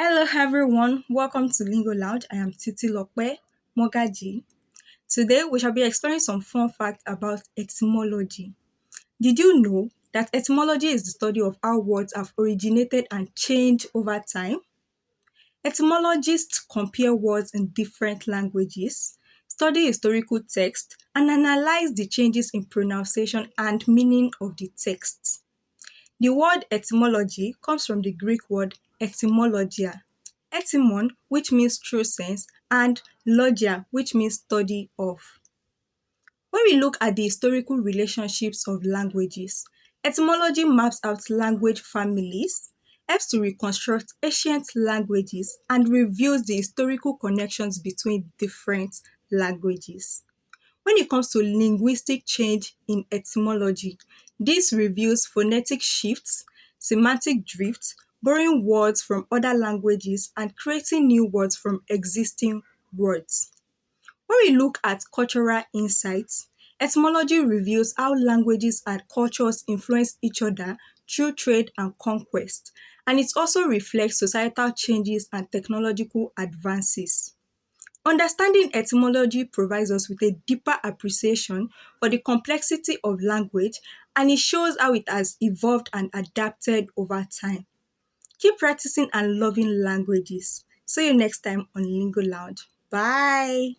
Hello everyone, welcome to LingoLounge. I am Titilope Mogaji. Today we shall be exploring some fun facts about etymology. Did you know that etymology is the study of how words have originated and changed over time? Etymologists compare words in different languages, study historical texts, and analyze the changes in pronunciation and meaning of the texts. The word etymology comes from the Greek word etymologia. Etymon, which means true sense, and logia, which means study of. When we look at the historical relationships of languages, etymology maps out language families, helps to reconstruct ancient languages, and reveals the historical connections between different languages. When it comes to linguistic change in etymology, this reveals phonetic shifts, semantic drifts, borrowing words from other languages and creating new words from existing words. When we look at cultural insights, etymology reveals how languages and cultures influence each other through trade and conquest, and it also reflects societal changes and technological advances. Understanding etymology provides us with a deeper appreciation for the complexity of language, and it shows how it has evolved and adapted over time. Keep practicing and loving languages. See you next time on Lingo Lounge. Bye.